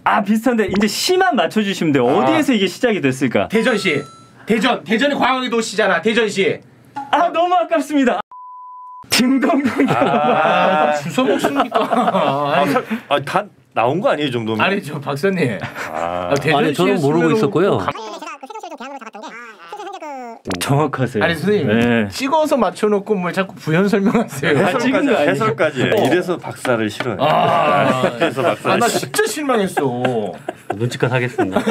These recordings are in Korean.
아 비슷한데 이제 시만 맞춰주시면 돼요. 어디에서 이게 시작이 됐을까? 대전시. 대전이 광역의 도시잖아. 대전시. 아 너무 아깝습니다. 딩동댕. 주워 먹습니까? 다 나온 거 아니에요, 이 정도면? 아니죠, 박사님. 아니 저는 모르고 있었고요. 정확하세요. 아니 선생님 네. 찍어서 맞춰놓고 뭘 자꾸 부연 설명하세요. 해설까지. 이래서 박사를 싫어해. 그래서 박사를. 나 진짜 실망했어. 눈치껏 하겠습니다.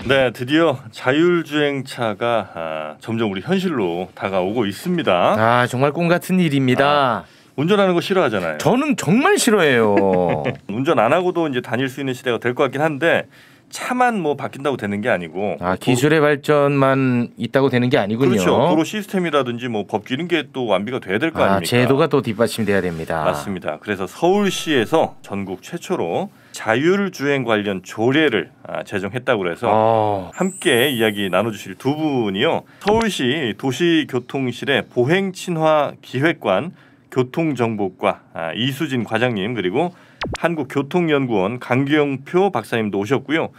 네, 드디어 자율주행차가 점점 우리 현실로 다가오고 있습니다. 정말 꿈 같은 일입니다. 운전하는 거 싫어하잖아요. 저는 정말 싫어해요. 운전 안 하고도 이제 다닐 수 있는 시대가 될 것 같긴 한데 차만 뭐 바뀐다고 되는 게 아니고 기술의 발전만 있다고 되는 게 아니군요. 그렇죠. 도로 시스템이라든지 뭐 법규 이런 게 또 완비가 돼야 될 거 아닙니까? 제도가 또 뒷받침돼야 됩니다. 맞습니다. 그래서 서울시에서 전국 최초로 자율주행 관련 조례를 제정했다고 해서 함께 이야기 나눠주실 두 분이요. 서울시 도시교통실의 보행친화기획관 교통정보과 이수진 과장님 그리고 한국교통연구원 강규영표 박사님도 오셨고요.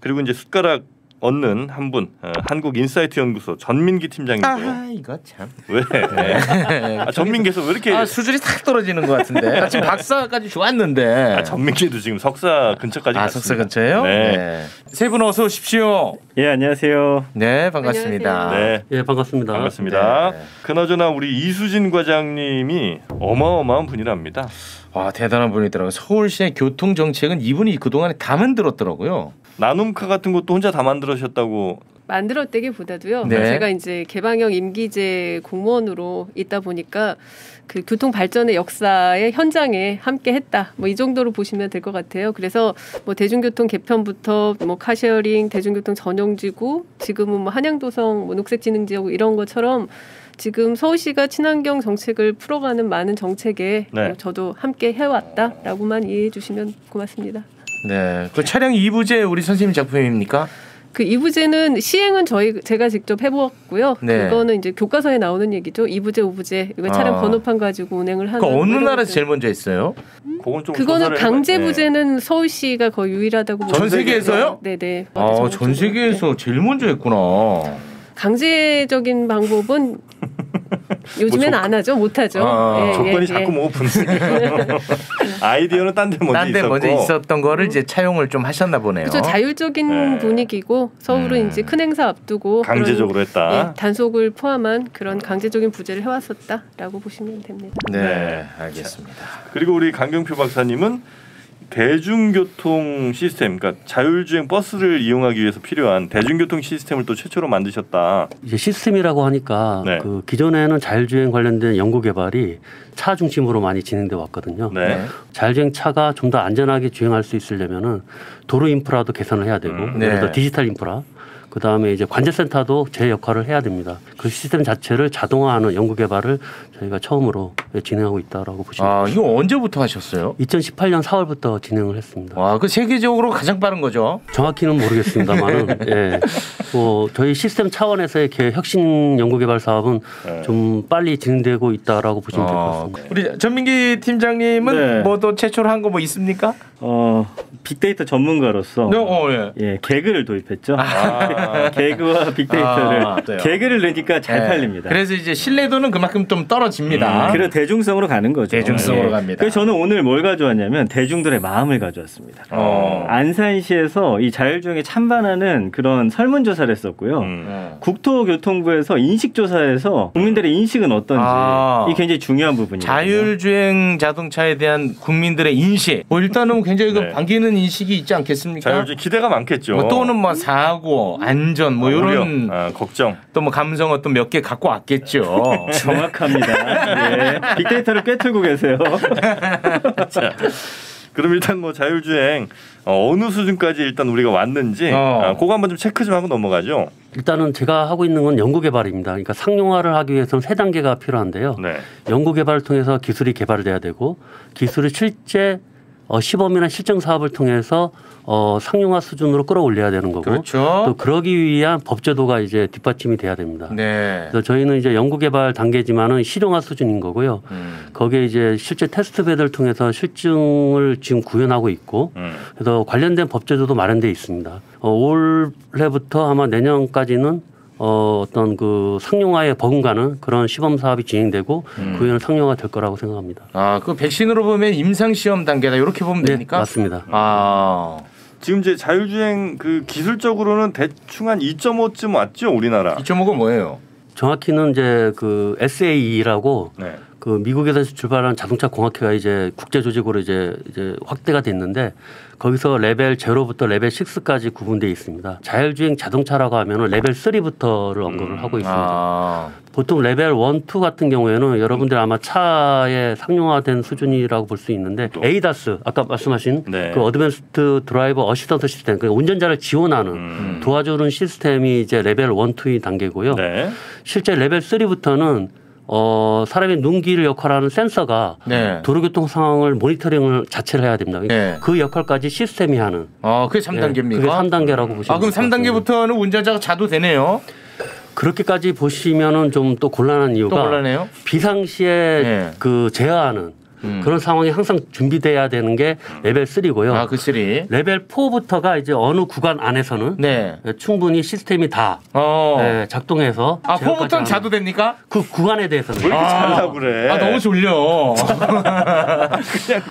그리고 이제 숟가락 얻는 한 분 한국인사이트 연구소 전민기 팀장님도. 이거 참. 왜? 전민기에서 왜 이렇게 수준이 탁 떨어지는 것 같은데. 지금 박사까지 좋았는데. 전민기도 지금 석사 근처까지 갔습니다. 석사 근처예요? 네. 세 분 어서 오십시오. 예 안녕하세요. 네 반갑습니다. 네. 예 반갑습니다. 반갑습니다. 네. 그나저나 우리 이수진 과장님이 어마어마한 분이랍니다. 대단한 분이더라고요. 서울시의 교통정책은 이분이 그동안에 다 만들었더라고요. 나눔카 같은 것도 혼자 다 만들으셨다고. 만들었다기보다도요. 네. 제가 이제 개방형 임기제 공무원으로 있다 보니까 그 교통 발전의 역사의 현장에 함께했다. 뭐 이 정도로 보시면 될 것 같아요. 그래서 뭐 대중교통 개편부터 뭐 카쉐어링, 대중교통 전용지구, 지금은 뭐 한양도성, 뭐 녹색지능지역 이런 것처럼 지금 서울시가 친환경 정책을 풀어가는 많은 정책에 저도 함께 해왔다라고만 이해해 주시면 고맙습니다. 네, 그 차량 2부제 우리 선생님 작품입니까? 그 2부제는 시행은 제가 직접 해보았고요. 네. 그거는 이제 교과서에 나오는 얘기죠. 2부제, 5부제. 이거 차량 번호판 가지고 운행을 하는. 어느 나라에서 제일 먼저 했어요? 그거는 강제부제는 서울시가 거의 유일하다고. 전 세계에서요? 네네. 전 세계에서 제일 먼저 했구나. 강제적인 방법은 요즘에는 안 하죠, 못 하죠. 조건이 자꾸 뭐 아이디어는 딴 데 먼저 있었던 거를 이제 차용을 좀 하셨나 보네요. 그렇죠, 자율적인 분위기고 서울은 이제 큰 행사 앞두고 강제적으로 했다. 단속을 포함한 그런 강제적인 부재를 해왔었다라고 보시면 됩니다. 네, 알겠습니다. 그리고 우리 강경표 박사님은 대중교통 시스템, 그러니까 자율주행 버스를 이용하기 위해서 필요한 대중교통 시스템을 또 최초로 만드셨다. 이제 시스템이라고 하니까 그 기존에는 자율주행 관련된 연구 개발이 차 중심으로 많이 진행돼 왔거든요. 자율주행 차가 좀 더 안전하게 주행할 수 있으려면은 도로 인프라도 개선을 해야 되고, 그래서 디지털 인프라. 그 다음에 이제 관제센터도 제 역할을 해야 됩니다. 그 시스템 자체를 자동화하는 연구 개발을 저희가 처음으로 진행하고 있다라고 보시면 됩니다. 이거 언제부터 하셨어요? 2018년 4월부터 진행을 했습니다. 그 세계적으로 가장 빠른 거죠? 정확히는 모르겠습니다만은, 예, 저희 시스템 차원에서의 혁신 연구 개발 사업은 좀 빨리 진행되고 있다라고 보시면 될 것 같습니다. 우리 전민기 팀장님은 뭐 또 최초로 한 거 뭐 있습니까? 빅데이터 전문가로서 개그를 도입했죠. 개그와 빅데이터를 개그를 내니까 잘 팔립니다. 그래서 이제 신뢰도는 그만큼 좀 떨어집니다. 그래서 대중성으로 가는 거죠. 대중성으로 갑니다. 그래서 저는 오늘 뭘 가져왔냐면 대중들의 마음을 가져왔습니다. 안산시에서 이 자율주행에 찬반하는 그런 설문조사를 했었고요. 국토교통부에서 인식조사에서 국민들의 인식은 어떤지 이 굉장히 중요한 부분이에요. 자율주행 자동차에 대한 국민들의 인식. 일단은 굉장히 반기는 인식이 있지 않겠습니까? 자율주행 기대가 많겠죠. 또는 뭐 사고, 안전 뭐 이런 걱정. 또 뭐 감성 어떤 몇 개 갖고 왔겠죠. 정확합니다. 빅데이터를 꿰뚫고 계세요. 자, 그럼 일단 뭐 자율주행 어느 수준까지 일단 우리가 왔는지 그거 한번 좀 체크 좀 하고 넘어가죠. 일단은 제가 하고 있는 건 연구 개발입니다. 그러니까 상용화를 하기 위해서는 3단계가 필요한데요. 연구 개발을 통해서 기술이 개발돼야 되고 기술이 실제 시범이나 실증 사업을 통해서 상용화 수준으로 끌어올려야 되는 거고 그렇죠. 또 그러기 위한 법제도가 이제 뒷받침이 돼야 됩니다. 네. 그래서 저희는 이제 연구개발 단계지만은 실용화 수준인 거고요. 거기에 이제 실제 테스트 배드를 통해서 실증을 지금 구현하고 있고 그래서 관련된 법제도도 마련되어 있습니다. 올해부터 아마 내년까지는 어떤 그 상용화에 버금가는 그런 시범 사업이 진행되고 그 후에는 상용화 될 거라고 생각합니다. 그 백신으로 보면 임상 시험 단계다 이렇게 보면 네, 됩니까? 맞습니다. 지금 이제 자율주행 그 기술적으로는 대충 한 2.5쯤 왔죠, 우리나라. 2.5가 뭐예요? 정확히는 이제 그 SAE라고 네. 그 미국에서 출발한 자동차 공학회가 이제 국제 조직으로 이제 확대가 됐는데 거기서 레벨 0부터 레벨 6까지 구분되어 있습니다. 자율주행 자동차라고 하면은 레벨 3부터를 언급을 하고 있습니다. 보통 레벨 1, 2 같은 경우에는 여러분들 아마 차에 상용화된 수준이라고 볼 수 있는데 에이다스 아까 말씀하신 네. 그 어드밴스드 드라이버 어시스턴트 시스템 그러니까 운전자를 지원하는 도와주는 시스템이 이제 레벨 1, 2의 단계고요. 네. 실제 레벨 3부터는 사람의 눈길을 역할하는 센서가 네. 도로교통 상황을 모니터링을 자체를 해야 됩니다. 네. 그 역할까지 시스템이 하는. 그게 3단계입니까? 그게 3단계라고 보시면 그럼 3단계부터는 운전자가 자도 되네요. 그렇게까지 보시면은 좀 또 곤란한 이유가 또 곤란해요? 비상시에 네. 그 제어하는 그런 상황이 항상 준비돼야 되는 게 레벨 3고요. 그 3. 레벨 4부터가 이제 어느 구간 안에서는 네. 충분히 시스템이 다 작동해서 4부터는 자도 됩니까? 그 구간에 대해서는 왜 이렇게 잘하고 그래? 너무 졸려.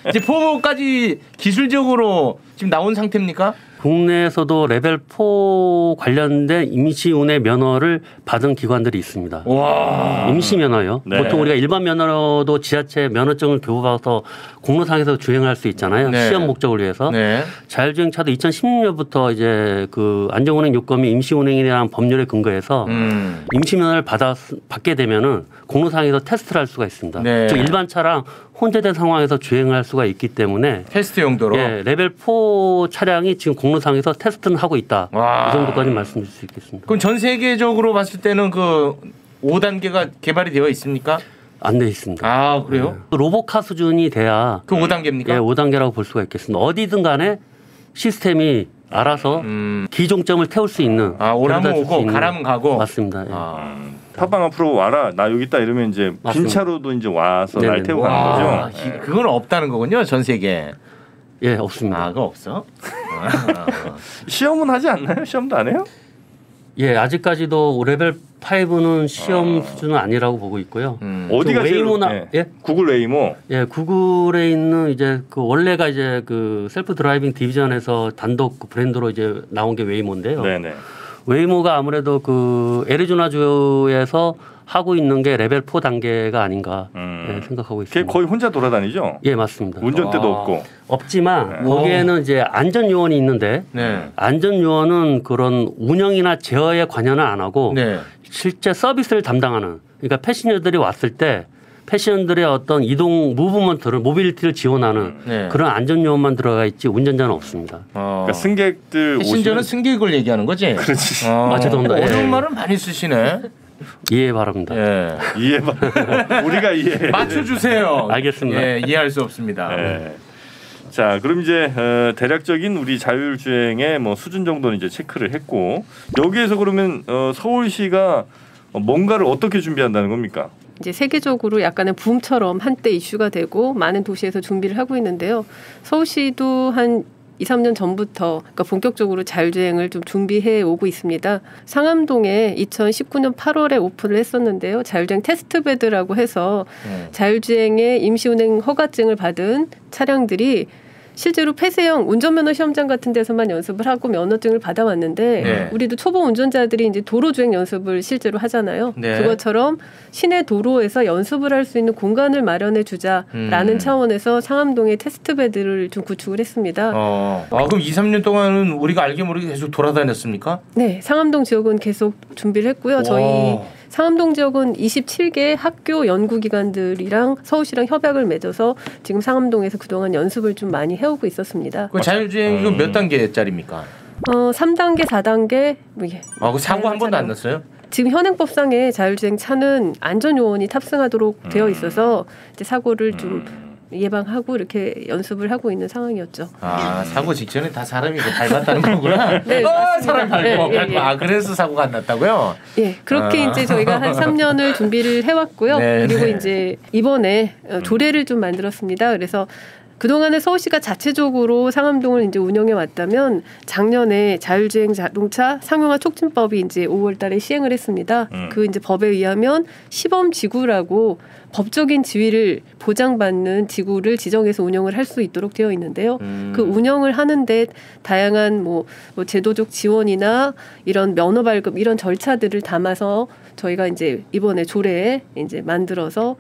이제 4까지 기술적으로 지금 나온 상태입니까? 국내에서도 레벨 4 관련된 임시운행 면허를 받은 기관들이 있습니다. 와. 임시 면허요. 네. 보통 우리가 일반 면허도 지하철 면허증을 교부받아서 공로상에서 주행할 수 있잖아요. 네. 시험 목적을 위해서. 네. 자율주행차도 2016년부터 이제 그 안전운행 요건이 임시운행이라는 법률에 근거해서 임시 면허를 받게 되면은 공로상에서 테스트를 할 수가 있습니다. 네. 즉 일반 차랑 혼재된 상황에서 주행할 수가 있기 때문에 테스트 용도로. 레벨 4 차량이 지금 공로상에서 테스트는 하고 있다. 이 정도까지 말씀드릴 수 있겠습니다. 그럼 전 세계적으로 봤을 때는 그 5단계가 개발이 되어 있습니까? 안 돼 있습니다. 그래요? 로보카 수준이 돼야 그 5단계입니까? 5단계라고 볼 수가 있겠습니다. 어디든 간에 시스템이 알아서 기종점을 태울 수 있는 오라면 오고 가라면 가고. 맞습니다. 팟빵 앞으로 와라 나 여기 있다 이러면 이제 맞습니다. 빈 차로도 이제 와서 네네. 날 태우고 가는 거죠. 그건 없다는 거군요, 전 세계. 없습니다. 그거 없어? 시험은 하지 않나요? 시험도 안 해요? 아직까지도 레벨 5는 시험 수준은 아니라고 보고 있고요. 어디가 웨이모나 구글 웨이모. 구글에 있는 이제 그 원래가 이제 그 셀프 드라이빙 디비전에서 단독 그 브랜드로 이제 나온 게 웨이모인데요. 네네. 웨이모가 아무래도 그 애리조나주에서 하고 있는 게 레벨 4 단계가 아닌가 생각하고 있습니다. 걔 거의 혼자 돌아다니죠? 맞습니다. 운전대도 없고. 없지만 거기에는 이제 안전 요원이 있는데 안전 요원은 그런 운영이나 제어에 관여는 안 하고 실제 서비스를 담당하는 그러니까 패신저들이 왔을 때 패션들의 어떤 이동 무브먼트를 모빌리티를 지원하는 그런 안전 요원만 들어가 있지 운전자는 없습니다. 그러니까 승객들 패신저는 승객을 얘기하는 거지. 그렇지. 죄송합니다. 어려운 말은 많이 쓰시네. 이해 바랍니다. 이해 우리가 이해. 맞춰주세요. 알겠습니다. 이해할 수 없습니다. 자, 그럼 이제 대략적인 우리 자율주행의 뭐 수준 정도는 이제 체크를 했고 여기에서 그러면 서울시가 뭔가를 어떻게 준비한다는 겁니까? 이제 세계적으로 약간의 붐처럼 한때 이슈가 되고 많은 도시에서 준비를 하고 있는데요. 서울시도 한 2, 3년 전부터 그러니까 본격적으로 자율주행을 좀 준비해 오고 있습니다. 상암동에 2019년 8월에 오픈을 했었는데요. 자율주행 테스트베드라고 해서 자율주행의 임시운행 허가증을 받은 차량들이 실제로 폐쇄형 운전면허 시험장 같은 데서만 연습을 하고 면허증을 받아왔는데 우리도 초보 운전자들이 이제 도로주행 연습을 실제로 하잖아요. 그것처럼 시내 도로에서 연습을 할 수 있는 공간을 마련해 주자라는 차원에서 상암동에 테스트베드를 좀 구축을 했습니다. 그럼 2, 3년 동안은 우리가 알게 모르게 계속 돌아다녔습니까? 네, 상암동 지역은 계속 준비를 했고요. 저희 상암동 지역은 27개 학교 연구기관들이랑 서울시랑 협약을 맺어서 지금 상암동에서 그동안 연습을 좀 많이 해오고 있었습니다. 그 자율주행은 몇 단계짜리입니까? 3단계, 4단계. 그 사고 한 번도 안 났어요? 지금 현행법상의 자율주행 차는 안전요원이 탑승하도록 되어 있어서 이제 사고를 좀 예방하고 이렇게 연습을 하고 있는 상황이었죠. 아, 사고 직전에 다 사람이 밟았다는 거구나. 네, 사람 밟고. 아, 그래서 사고가 안 났다고요? 예, 그렇게 이제 저희가 한 3년을 준비를 해왔고요. 네, 그리고 네. 이제 이번에 조례를 좀 만들었습니다. 그래서 그동안에 서울시가 자체적으로 상암동을 이제 운영해 왔다면 작년에 자율주행 자동차 상용화 촉진법이 이제 5월달에 시행을 했습니다. 그 이제 법에 의하면 시범 지구라고 법적인 지위를 보장받는 지구를 지정해서 운영을 할 수 있도록 되어 있는데요. 그 운영을 하는데 다양한 뭐 제도적 지원이나 이런 면허 발급 이런 절차들을 담아서 저희가 이제 이번에 조례에 이제 만들어서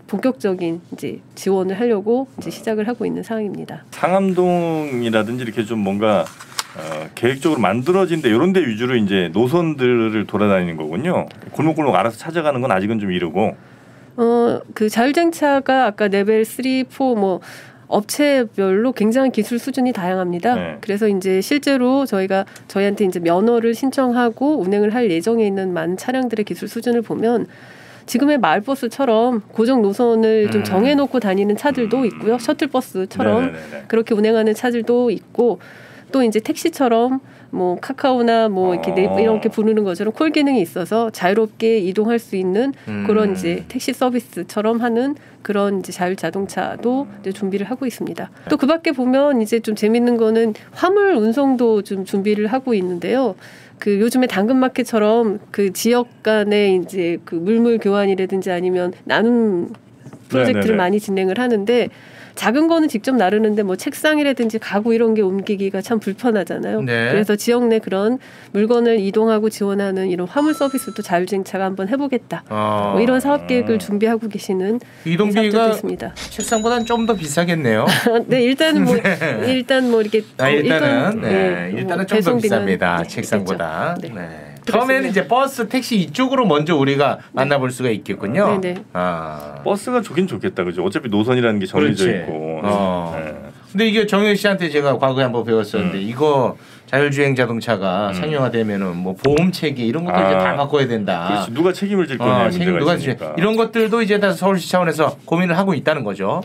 본격적인 이제 지원을 하려고 이제 시작을 하고 있는 상황입니다. 상암동이라든지 이렇게 좀 뭔가 계획적으로 만들어진데 이런 데 위주로 이제 노선들을 돌아다니는 거군요. 골목골목 알아서 찾아가는 건 아직은 좀 이르고. 그 자율주행차가 아까 레벨 3, 4 뭐 업체별로 굉장히 기술 수준이 다양합니다. 네. 그래서 이제 실제로 저희한테 이제 면허를 신청하고 운행을 할 예정에 있는 많은 차량들의 기술 수준을 보면 지금의 마을버스처럼 고정 노선을 좀 정해놓고 다니는 차들도 있고요. 셔틀버스처럼 네네네네. 그렇게 운행하는 차들도 있고 또 이제 택시처럼 뭐 카카오나 뭐 이렇게 이렇게 부르는 것처럼 콜 기능이 있어서 자유롭게 이동할 수 있는 그런 이제 택시 서비스처럼 하는 그런 이제 자율 자동차도 이제 준비를 하고 있습니다. 또 그밖에 보면 이제 좀 재밌는 거는 화물 운송도 좀 준비를 하고 있는데요. 그 요즘에 당근마켓처럼 그 지역 간의 이제 그 물물 교환이라든지 아니면 나눔 프로젝트를 네네네. 많이 진행을 하는데 작은 거는 직접 나르는데 뭐 책상이라든지 가구 이런 게 옮기기가 참 불편하잖아요. 네. 그래서 지역 내 그런 물건을 이동하고 지원하는 이런 화물 서비스도 자율주행차가 한번 해보겠다. 뭐 이런 사업 계획을 준비하고 계시는 이동비가 있습니다. 책상보다는 좀 더 비싸겠네요. 네, 일단은 뭐 이렇게 일단은 좀 더 비쌉니다. 책상보다. 네. 네. 처음에는 이제 버스, 택시 이쪽으로 먼저 우리가 만나볼 수가 있겠군요. 네네. 버스가 좋긴 좋겠다, 그죠? 어차피 노선이라는 게 정해져 그렇지. 있고. 네. 근데 이게 정현 씨한테 제가 과거에 한번 배웠었는데 이거 자율주행 자동차가 상용화되면은 뭐 보험 체계 이런 것도 이제 다 바꿔야 된다. 그렇지. 누가 책임을 질 거냐 문제가 누가 있으니까. 이런 것들도 이제 다 서울시 차원에서 고민을 하고 있다는 거죠.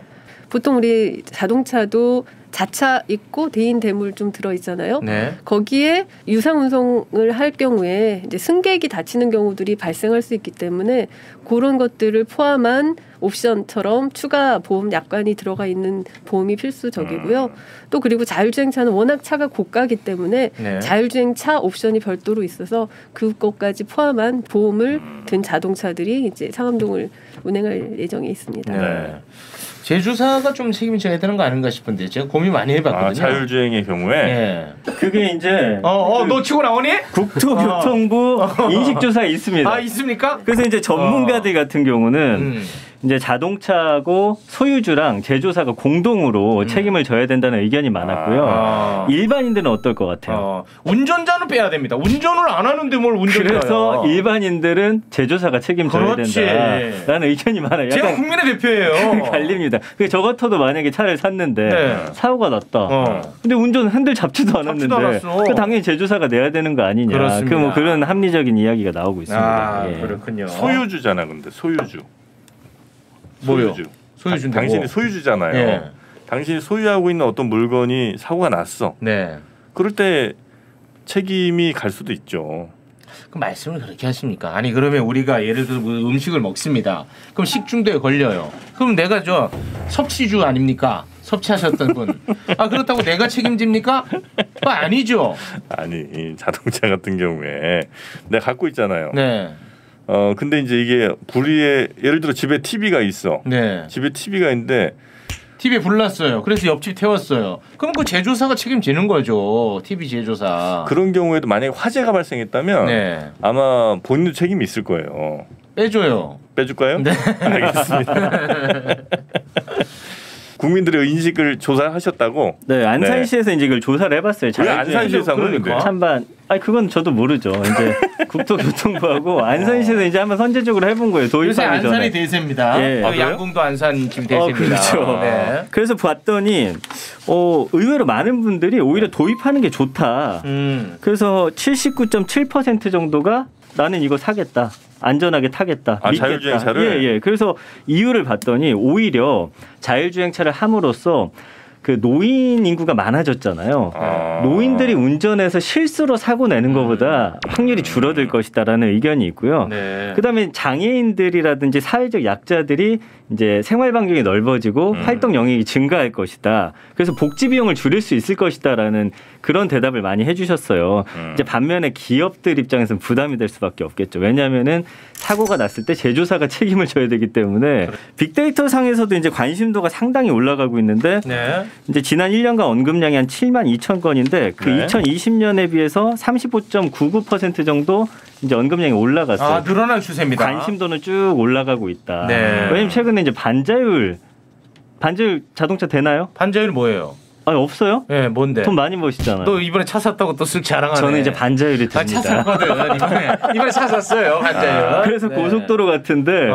보통 우리 자동차도 자차 있고 대인 대물 좀 들어 있잖아요. 네. 거기에 유상 운송을 할 경우에 이제 승객이 다치는 경우들이 발생할 수 있기 때문에 그런 것들을 포함한 옵션처럼 추가 보험 약관이 들어가 있는 보험이 필수적이고요. 또 그리고 자율주행차는 워낙 차가 고가기 때문에 네. 자율주행차 옵션이 별도로 있어서 그것까지 포함한 보험을 든 자동차들이 이제 상암동을 운행할 예정에 있습니다. 네. 제주사가 좀 책임을 져야 되는 거 아닌가 싶은데 제가 고민 많이 해봤거든요. 자율주행의 경우에 네. 그게 이제 너 치고 나오니? 국토교통부 인식조사에 있습니다. 아 있습니까? 그래서 이제 전문가들 같은 경우는 이제 자동차고 소유주랑 제조사가 공동으로 책임을 져야 된다는 의견이 많았고요. 일반인들은 어떨 것 같아요? 운전자는 빼야 됩니다. 운전을 안 하는데 뭘 운전을 그래서 일반인들은 제조사가 책임져야 그렇지. 된다라는 의견이 많아요. 제가 국민의 대표예요. 갈립니다. 저 같아도 만약에 차를 샀는데 네. 사고가 났다. 근데 운전 핸들 잡지도 않았는데 그 당연히 제조사가 내야 되는 거 아니냐. 그렇습니다. 뭐 그런 합리적인 이야기가 나오고 있습니다. 예. 그렇군요. 소유주잖아, 근데 소유주. 뭐요? 소유주인데 당신이 뭐. 소유주잖아요. 예. 당신이 소유하고 있는 어떤 물건이 사고가 났어. 네. 그럴 때 책임이 갈 수도 있죠. 그 말씀을 그렇게 하십니까? 아니 그러면 우리가 예를 들어 음식을 먹습니다. 그럼 식중독에 걸려요. 그럼 내가 저 섭취주 아닙니까? 섭취하셨던 분. 그렇다고 내가 책임집니까? 그거 아니죠. 아니 이 자동차 같은 경우에 내가 갖고 있잖아요. 네. 근데 이제 이게 불의에 예를 들어 집에 TV가 있어. 네. 집에 TV가 있는데 TV에 불났어요. 그래서 옆집 태웠어요. 그럼 그 제조사가 책임지는 거죠. TV 제조사. 그런 경우에도 만약에 화재가 발생했다면 네. 아마 본인도 책임이 있을 거예요. 빼줘요. 빼줄까요? 네. 알겠습니다. 국민들의 인식을 조사하셨다고? 네, 안산시에서 이제 이걸 조사를 해봤어요. 왜 안산시에서 한 건데? 찬반. 그건 저도 모르죠. 이제 국토교통부하고 안산시에서 이제 한번 선제적으로 해본 거예요. 도입하기 전에. 요새 안산이 대세입니다. 예. 양궁도 안산 지금 대세입니다. 그렇죠. 네. 그래서 봤더니 의외로 많은 분들이 오히려 도입하는 게 좋다. 그래서 79.7% 정도가 나는 이거 사겠다. 안전하게 타겠다. 자율주행차를? 예. 그래서 이유를 봤더니 오히려 자율주행차를 함으로써 그 노인 인구가 많아졌잖아요. 노인들이 운전해서 실수로 사고 내는 것보다 확률이 줄어들 것이다라는 의견이 있고요. 네. 그다음에 장애인들이라든지 사회적 약자들이 이제 생활 반경이 넓어지고 활동 영역이 증가할 것이다. 그래서 복지 비용을 줄일 수 있을 것이다라는 그런 대답을 많이 해주셨어요. 이제 반면에 기업들 입장에서는 부담이 될 수밖에 없겠죠. 왜냐하면은 사고가 났을 때 제조사가 책임을 져야 되기 때문에 빅데이터 상에서도 이제 관심도가 상당히 올라가고 있는데 네. 이제 지난 1년간 언급량이 한 7만 2천 건인데 그 2020년에 비해서 35.99% 정도 이제 언급량이 올라갔어요. 늘어난 추세입니다. 관심도는 쭉 올라가고 있다. 네. 왜냐면 최근에 이제 반자율 자동차 되나요? 반자율 뭐예요? 아니 없어요? 네, 뭔데? 돈 많이 버시잖아요. 너 이번에 차 샀다고 또 쓱 자랑하네. 저는 이제 반자율이 됩니다. 차 샀거든. 이번에 차 샀어요. 반자율. 그래서 네. 고속도로 같은데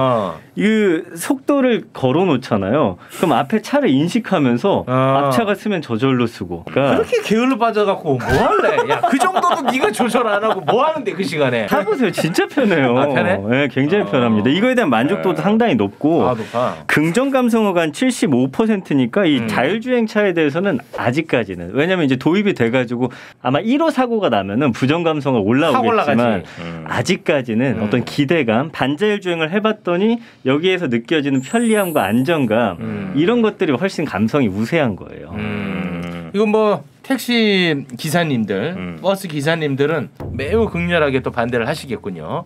이 속도를 걸어 놓잖아요. 그럼 앞에 차를 인식하면서 앞차가 쓰면 저절로 쓰고. 그러니까 그렇게 게을러 빠져갖고 뭐 할래? 야, 그 정도도 네가 조절 안 하고 뭐 하는데 그 시간에? 타보세요. 진짜 편해요. 편해? 네, 굉장히 편합니다. 이거에 대한 만족도도 상당히 높고 높아. 긍정 감성어가 한 75%니까 이 자율주행차에 대해서는 아직까지는 왜냐하면 이제 도입이 돼가지고 아마 1호 사고가 나면은 부정 감성어가 올라오겠지만 아직까지는 어떤 기대감, 반자율 주행을 해봤더니 여기에서 느껴지는 편리함과 안정감 이런 것들이 훨씬 감성이 우세한 거예요. 이건 뭐 택시 기사님들, 버스 기사님들은 매우 극렬하게 또 반대를 하시겠군요.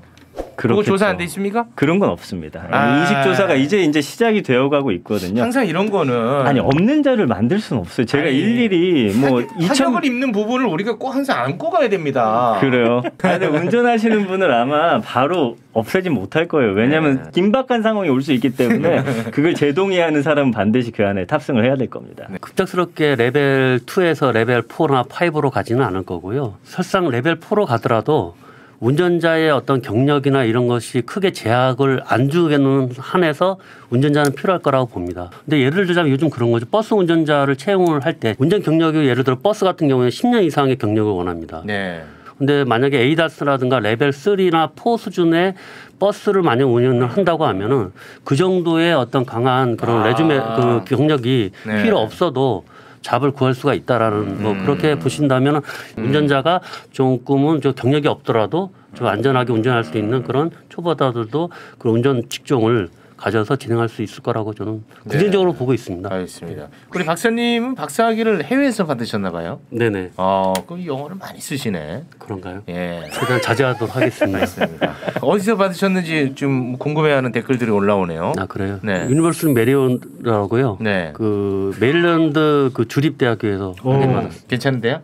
그거 조사 안 돼 있습니까? 그런 건 없습니다. 인식 조사가 이제 시작이 되어가고 있거든요. 항상 이런 거는 아니 없는 자를 만들 수는 없어요. 제가 일일이 뭐 타격을 입는 부분을 우리가 꼭 항상 안고 가야 됩니다. 그래요. 근데 운전하시는 분을 아마 바로 없애진 못할 거예요. 왜냐하면 긴박한 상황이 올 수 있기 때문에 그걸 제동의하는 사람은 반드시 그 안에 탑승을 해야 될 겁니다. 급작스럽게 레벨 2에서 레벨 4나 5로 가지는 않을 거고요. 설상 레벨 4로 가더라도 운전자의 어떤 경력이나 이런 것이 크게 제약을 안 주게는 한해서 운전자는 필요할 거라고 봅니다. 근데 예를 들자면 요즘 그런 거죠. 버스 운전자를 채용을 할 때 운전 경력이 예를 들어 버스 같은 경우에는 10년 이상의 경력을 원합니다. 네. 근데 만약에 ADAS라든가 레벨 3나 4 수준의 버스를 만약 운영을 한다고 하면은 그 정도의 어떤 강한 그런 레주메 그 경력이 필요 없어도 잡을 구할 수가 있다라는 뭐 그렇게 보신다면 운전자가 조금은 저 경력이 없더라도 좀 안전하게 운전할 수 있는 그런 초보자들도 그 운전 직종을 가져서 진행할 수 있을 거라고 저는 긍정적으로 보고 있습니다. 알겠습니다. 우리 박사님은 박사학위를 해외에서 받으셨나 봐요? 네네. 그럼 영어를 많이 쓰시네. 그런가요? 예. 최대한 자제하도록 하겠습니다. 알겠습니다. 어디서 받으셨는지 좀 궁금해하는 댓글들이 올라오네요. 아 그래요? 네. 유니버시티 메리랜드라고요. 네. 그 메릴랜드 그 주립대학교에서 받았어요. 괜찮은데요?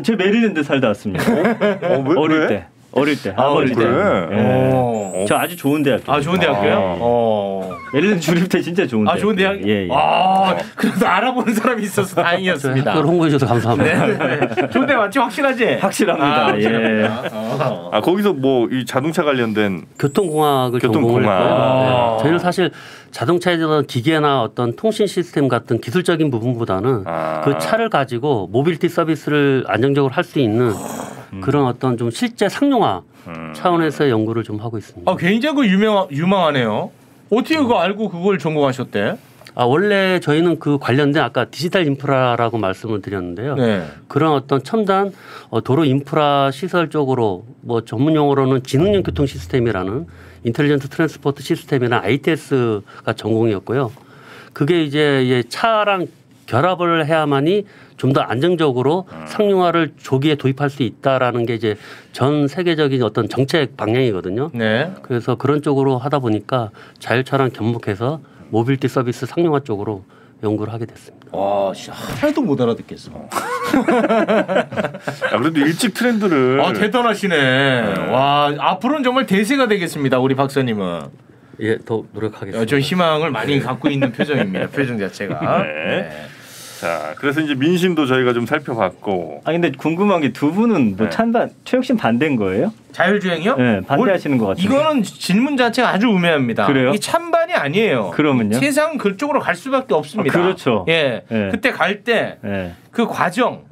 제 메릴랜드 살다 왔습니다. 어릴 때. 어릴 때. 예. 저 아주 좋은 대학교. 좋은 대학교요? 메릴랜드 주립대 진짜 좋은 대학. 좋은 대학? 예. 그래도 알아보는 사람이 있어서 다행이었습니다. 학교를 홍보해 주셔서 감사합니다. 네. 좋은 대 맞지? 확실하지? 확실합니다. 예. 거기서 뭐 이 자동차 관련된 교통공학을 전공을 했고요. 저희는 사실 자동차에 대한 기계나 어떤 통신 시스템 같은 기술적인 부분보다는 그 차를 가지고 모빌리티 서비스를 안정적으로 할 수 있는 그런 어떤 좀 실제 상용화 차원에서의 연구를 좀 하고 있습니다. 굉장히 유망하네요. 어떻게 그거 알고 그걸 전공하셨대? 원래 저희는 그 관련된 아까 디지털 인프라라고 말씀을 드렸는데요. 네. 그런 어떤 첨단 도로 인프라 시설 쪽으로 뭐 전문 용어로는 지능형 교통 시스템이라는 인텔리전트 트랜스포트 시스템이나 ITS가 전공이었고요. 그게 이제 차랑 결합을 해야만이 좀 더 안정적으로 상용화를 조기에 도입할 수 있다라는 게 이제 전 세계적인 어떤 정책 방향이거든요. 네. 그래서 그런 쪽으로 하다 보니까 자율차랑 접목해서 모빌리티 서비스 상용화 쪽으로 연구를 하게 됐습니다. 하나도 못 알아듣겠어. 그래도 일찍 트렌드를. 대단하시네. 와, 앞으로는 정말 대세가 되겠습니다. 우리 박사님은. 예, 더 노력하겠습니다. 저 희망을 많이 갖고 있는 표정입니다. 표정 자체가. 네. 자, 그래서 이제 민심도 저희가 좀 살펴봤고. 근데 궁금한 게 두 분은 뭐 최혁신 반대인 거예요? 자율주행이요? 네, 반대하시는 것 같아요. 이거는 질문 자체가 아주 우매합니다. 그래요? 이게 찬반이 아니에요. 그러면요? 세상은 그쪽으로 갈 수밖에 없습니다. 그렇죠. 예, 그때 갈 때 그 과정.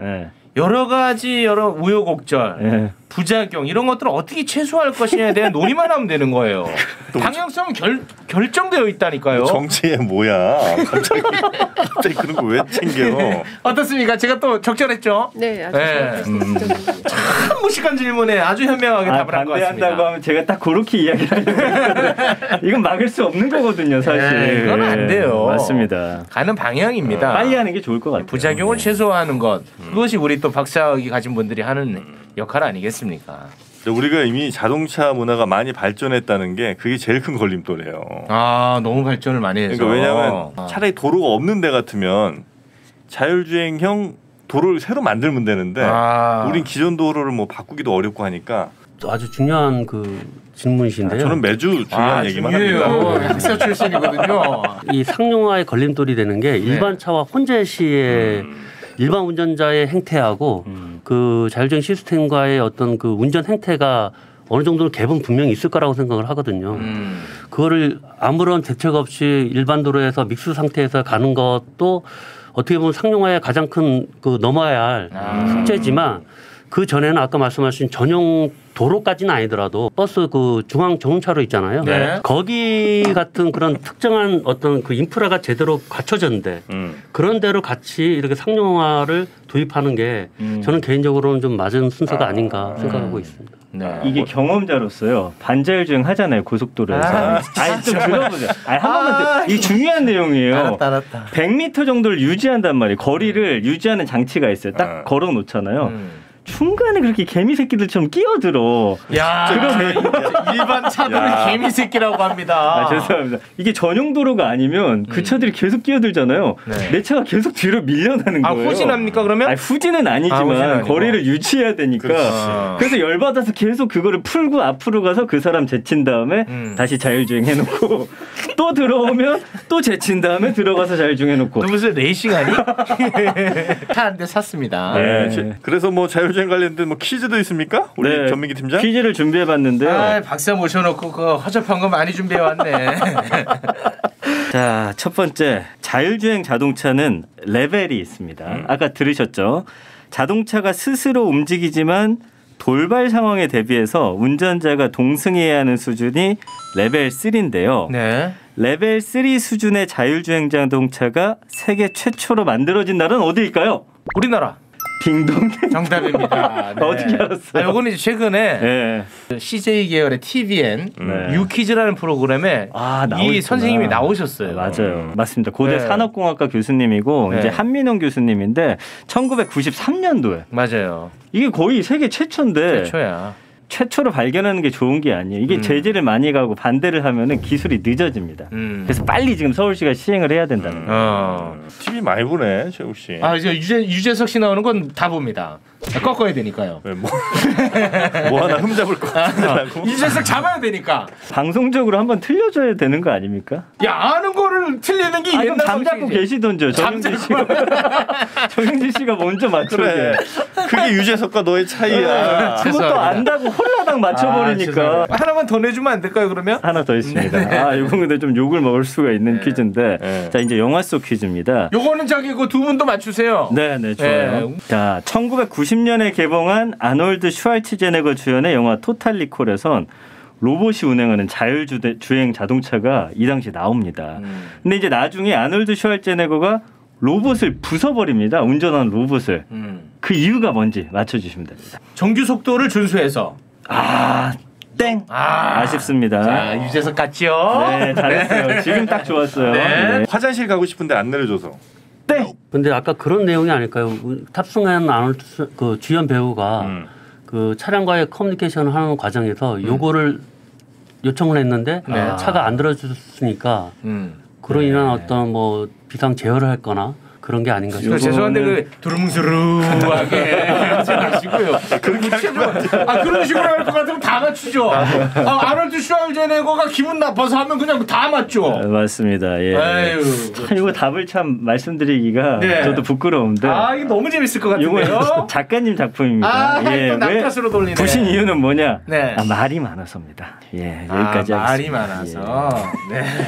여러 가지 우여곡절 부작용 이런 것들을 어떻게 최소화할 것이냐에 대한 논의만 하면 되는 거예요. 방향성은 결정되어 있다니까요. 정치에 뭐야? 갑자기 그런 거 왜 챙겨? 어떻습니까? 제가 또 적절했죠? 네, 아주 참 무식한 질문에 아주 현명하게 답을 한 것 같습니다. 반대한다고 하면 제가 딱 그렇게 이야기를 하려고 이건 막을 수 없는 거거든요, 사실. 이건 안 돼요. 맞습니다. 가는 방향입니다. 빨리 하는 게 좋을 것 같아요. 부작용을 최소화하는 것 그것이 우리 또 박사학위 가진 분들이 하는 역할 아니겠습니까? 우리가 이미 자동차 문화가 많이 발전했다는 게 그게 제일 큰 걸림돌이에요. 아 너무 발전을 많이 해서. 그러니까 왜냐하면 차라리 도로가 없는 데 같으면 자율주행형 도로를 새로 만들면 되는데 우린 기존 도로를 뭐 바꾸기도 어렵고 하니까 아주 중요한 그 질문이신데요. 저는 매주 중요한 얘기만 합니다. 학사 출신이거든요. 이 상용화의 걸림돌이 되는 게 일반 차와 혼재 시에 일반 운전자의 행태하고 그 자율주행 시스템과의 어떤 그 운전 행태가 어느 정도는 갭은 분명히 있을 거라고 생각을 하거든요. 그거를 아무런 대책 없이 일반 도로에서 믹스 상태에서 가는 것도 어떻게 보면 상용화의 가장 큰 그 넘어야 할 숙제지만 그 전에는 아까 말씀하신 전용 도로까지는 아니더라도 버스 그 중앙 정차로 있잖아요. 네. 거기 같은 그런 특정한 어떤 그 인프라가 제대로 갖춰졌는데 그런 데로 같이 이렇게 상용화를 도입하는 게 저는 개인적으로는 좀 맞은 순서가 아닌가 생각하고 있습니다. 네. 이게 경험자로서요. 반자율주행 하잖아요. 고속도로에서. 좀 들어보세요. 한 번만 이게 중요한 내용이에요. 알았다. 100m 정도를 유지한단 말이에요. 거리를 유지하는 장치가 있어요. 딱 걸어 놓잖아요. 중간에 그렇게 개미 새끼들처럼 끼어들어. 야, 일반 차들을 개미 새끼라고 합니다. 죄송합니다. 이게 전용 도로가 아니면 그 차들이 계속 끼어들잖아요. 네. 내 차가 계속 뒤로 밀려나는 거예요. 후진합니까 그러면? 후진은 아니지만 거리를 유지해야 되니까. 그래서 열받아서 계속 그거를 풀고 앞으로 가서 그 사람 제친 다음에 다시 자율주행 해놓고 또 들어오면 또 제친 다음에 들어가서 자율주행 해놓고. 너 무슨 레이싱 아니? 차 한 대 샀습니다. 네. 그래서 뭐 자율주행 관련된 뭐 퀴즈도 있습니까? 우리 전민기 팀장? 퀴즈를 준비해봤는데요. 박사 모셔놓고 그 허접한 거 많이 준비해왔네. 자, 첫 번째 자율주행 자동차는 레벨이 있습니다. 아까 들으셨죠? 자동차가 스스로 움직이지만 돌발 상황에 대비해서 운전자가 동승해야 하는 수준이 레벨 3인데요. 네. 레벨 3 수준의 자율주행 자동차가 세계 최초로 만들어진 나라는 어디일까요? 우리나라. 딩동. 정답입니다. 네. 어떻게 알았어요? 요거는 이제 최근에 CJ 계열의 TVN 유퀴즈라는 프로그램에 이 선생님이 나오셨어요. 맞아요. 맞습니다. 고대 산업공학과 교수님이고 이제 한민홍 교수님인데 1993년도에 맞아요. 이게 거의 세계 최초인데 최초야. 최초로 발견하는 게 좋은 게 아니에요. 이게 제재를 많이 가고 반대를 하면은 기술이 늦어집니다. 그래서 빨리 지금 서울시가 시행을 해야 된다는 거예요. TV 많이 보네, 최욱 씨. 이제 유재석 씨 나오는 건 다 봅니다. 꺾어야 되니까요. 뭐 하나 흠잡을 거 같으라고. 유재석 잡아야 되니까. 방송적으로 한번 틀려줘야 되는 거 아닙니까? 야, 아는 거를 틀리는 게 옛날 잠자고 계시던죠. 정영진 씨가 먼저 맞춰. 그래. 그게 유재석과 너의 차이야. 그것도 안다고 홀라당 맞춰버리니까. 하나만 더 내주면 안 될까요, 그러면? 하나 더 있습니다. 이건 근데 좀 욕을 먹을 수가 있는 퀴즈인데. 자, 이제 영화 속 퀴즈입니다. 요거는 저기 그 두 분도 맞추세요. 네, 좋아요. 자, 1990년에 개봉한 아놀드 슈왈츠제네거 주연의 영화 토탈 리콜에선 로봇이 운행하는 자율주행 자동차가 이 당시에 나옵니다. 근데 이제 나중에 아놀드 슈왈츠제네거가 로봇을 부숴버립니다. 운전하는 로봇을. 그 이유가 뭔지 맞춰주시면 됩니다. 정규 속도를 준수해서. 땡. 아쉽습니다. 자, 유재석 같지요? 네, 잘했어요. 지금 딱 좋았어요. 네. 화장실 가고 싶은데 안 내려줘서. 땡. 근데 아까 그런 내용이 아닐까요? 탑승한 아놀드 그 주연 배우가 그 차량과의 커뮤니케이션을 하는 과정에서 요거를 요청을 했는데 차가 안 들어줬으니까 그로 인한 어떤 뭐 비상 제어를 했거나 그런 게 아닌가 싶어요. 죄송한데 그 두루뭉술하게 하시고요. 그런 식으로 할 것 같으면 다 맞추죠. 아놀드 슈왈제네거가 기분 나빠서 하면 그냥 다 맞죠. 맞습니다. 예. 참 이거 답을 참 말씀드리기가 저도 부끄러운데. 이거 너무 재밌을 것 같은데요. 이거 작가님 작품입니다. 또 남탓으로 돌리네. 부신 이유는 뭐냐? 말이 많아서입니다. 여기까지 하겠습니다. 말이 많아서.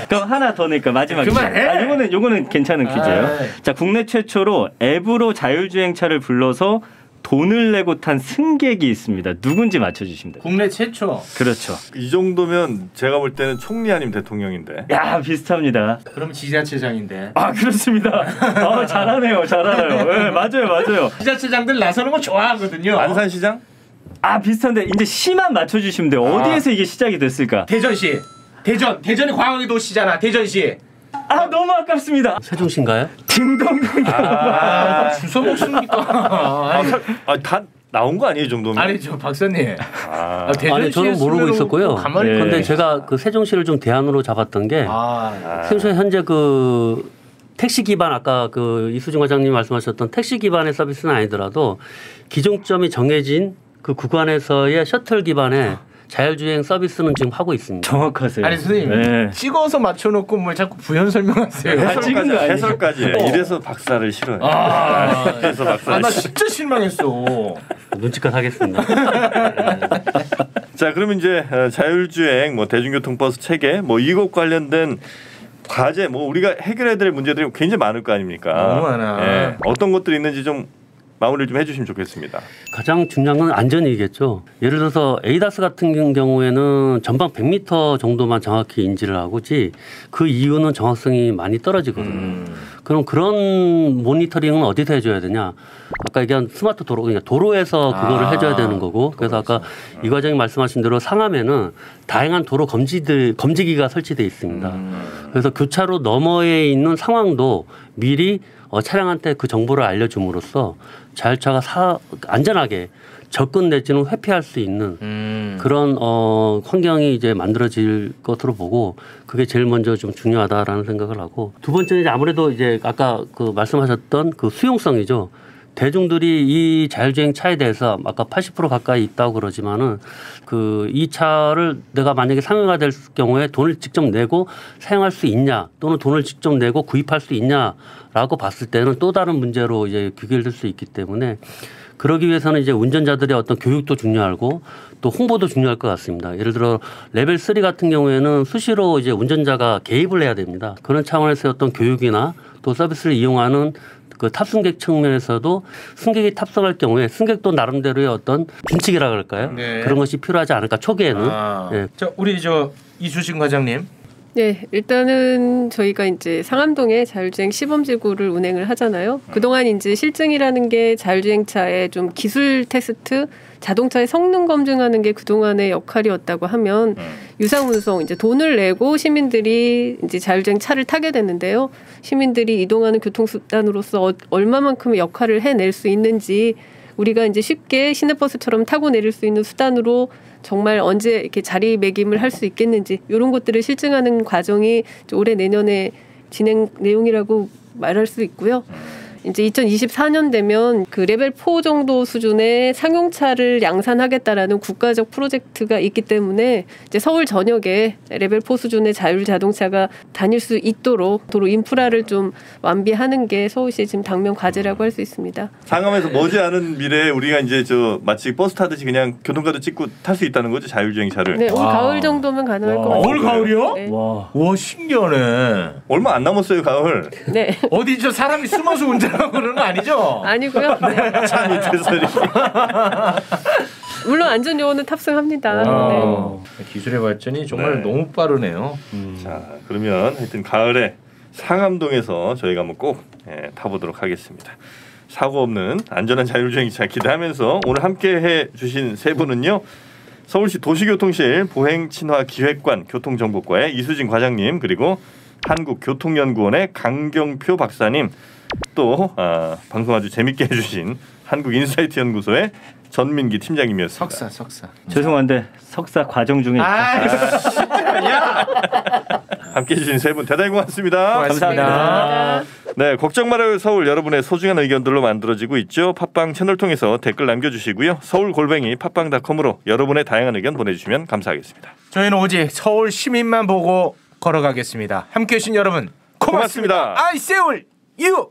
그럼 하나 더 내니까 마지막. 그만해. 요거는 괜찮은 퀴즈예요. 자, 국내 최초로 앱으로 자율주행차를 불러서 돈을 내고 탄 승객이 있습니다. 누군지 맞춰주시면 돼요. 국내 최초. 그렇죠. 이 정도면 제가 볼 때는 총리 아니면 대통령인데. 야, 비슷합니다. 그럼 지자체장인데. 아, 그렇습니다. 잘하네요. 잘 알아요. 네, 맞아요. 지자체장들 나서는 거 좋아하거든요. 안산시장? 아, 비슷한데 이제 시만 맞춰주시면 돼요. 어디에서 이게 시작이 됐을까? 대전시. 대전이 광역의 도시잖아. 대전시. 아, 너무 아깝습니다. 세종시인가요? 딩동댕. 주워 먹습니까? 다 나온 거 아니에요, 이 정도면? 아니 저 박사님. 아니 저는 모르고 있었고요. 가만히. 근데 제가 그 세종시를 좀 대안으로 잡았던 게 세종시 현재 그 택시 기반 아까 그 이수진 과장님 말씀하셨던 택시 기반의 서비스는 아니더라도 기종점이 정해진 그 구간에서의 셔틀 기반의 자율주행 서비스는 지금 하고 있습니다. 정확하세요. 아니 선생님 찍어서 맞춰놓고 뭘 자꾸 부연 설명하세요. 해설까지 이래서 박사를 싫어요. 그래서 박사를 나 진짜 실망했어. 눈치껏 하겠습니다. 자, 그러면 이제 자율주행, 뭐 대중교통버스 체계, 뭐 이것 관련된 과제, 뭐 우리가 해결해야 될 문제들이 굉장히 많을 거 아닙니까? 너무 많아. 어떤 것들이 있는지 좀 마무리를 좀 해주시면 좋겠습니다. 가장 중요한 건 안전이겠죠. 예를 들어서 에이다스 같은 경우에는 전방 100m 정도만 정확히 인지를 하고지 그 이유는 정확성이 많이 떨어지거든요. 그럼 그런 모니터링은 어디서 해줘야 되냐? 아까 얘기한 스마트 도로, 그러니까 도로에서 그거를 해줘야 되는 거고. 그래서 아까 이 과장님 말씀하신 대로 상암에는 다양한 도로 검지기가 설치되어 있습니다. 그래서 교차로 너머에 있는 상황도 미리 차량한테 그 정보를 알려줌으로써 자율차가 안전하게 접근 내지는 회피할 수 있는 그런 환경이 이제 만들어질 것으로 보고 그게 제일 먼저 좀 중요하다라는 생각을 하고 두 번째는 이제 아무래도 이제 아까 그 말씀하셨던 그 수용성이죠. 대중들이 이 자율주행 차에 대해서 아까 80% 가까이 있다고 그러지만은 그 이 차를 내가 만약에 상용화 될 경우에 돈을 직접 내고 사용할 수 있냐 또는 돈을 직접 내고 구입할 수 있냐라고 봤을 때는 또 다른 문제로 이제 귀결될 수 있기 때문에 그러기 위해서는 이제 운전자들의 어떤 교육도 중요하고 또 홍보도 중요할 것 같습니다. 예를 들어 레벨 3 같은 경우에는 수시로 이제 운전자가 개입을 해야 됩니다. 그런 차원에서 어떤 교육이나 또 서비스를 이용하는 그 탑승객 측면에서도 승객이 탑승할 경우에 승객도 나름대로의 어떤 준칙이라 그럴까요? 네. 그런 것이 필요하지 않을까 초기에는. 네. 자, 우리 이수진 과장님. 네, 일단은 저희가 이제 상암동에 자율주행 시범지구를 운행을 하잖아요. 그동안 이제 실증이라는 게 자율주행차의 좀 기술 테스트, 자동차의 성능 검증하는 게 그동안의 역할이었다고 하면 유상운송 이제 돈을 내고 시민들이 이제 자율주행 차를 타게 됐는데요. 시민들이 이동하는 교통수단으로서 얼마만큼의 역할을 해낼 수 있는지 우리가 이제 쉽게 시내버스처럼 타고 내릴 수 있는 수단으로 정말 언제 이렇게 자리매김을 할 수 있겠는지 이런 것들을 실증하는 과정이 올해 내년에 진행 내용이라고 말할 수 있고요. 이제 2024년 되면 그 레벨 4 정도 수준의 상용차를 양산하겠다라는 국가적 프로젝트가 있기 때문에 이제 서울 전역에 레벨 4 수준의 자율 자동차가 다닐 수 있도록 도로 인프라를 좀 완비하는 게 서울시의 지금 당면 과제라고 할 수 있습니다. 상암에서 머지않은 미래에 우리가 이제 마치 버스 타듯이 그냥 교통카드 찍고 탈 수 있다는 거죠, 자율주행차를. 네, 올 가을 정도면 가능할 것 같아요. 올 가을이요? 네. 와 신기하네. 얼마 안 남았어요, 가을. 네. 어디 저 사람이 숨어서 운전하고 그러는 거 아니죠? 아니고요. 네. 차 밑에서 이렇게. 물론 안전요원은 탑승합니다. 네. 기술의 발전이 정말 너무 빠르네요. 자, 그러면 하여튼 가을에 상암동에서 저희가 한번 꼭 타보도록 하겠습니다. 사고 없는 안전한 자율주행차 기대하면서 오늘 함께해 주신 세 분은요. 서울시 도시교통실 보행친화기획관 교통정보과의 이수진 과장님, 그리고 한국교통연구원의 강경표 박사님, 또 방송 아주 재밌게 해주신 한국인사이트 연구소의 전민기 팀장님이었습니다. 석사. 죄송한데 석사 과정 중에 함께해 주신 세 분 대단히 고맙습니다. 감사합니다. 네, 걱정 말아요 서울, 여러분의 소중한 의견들로 만들어지고 있죠. 팟빵 채널 통해서 댓글 남겨주시고요. 서울@팟빵.com으로 여러분의 다양한 의견 보내주시면 감사하겠습니다. 저희는 오직 서울 시민만 보고 걸어가겠습니다. 함께해 주신 여러분 고맙습니다. I Seoul you.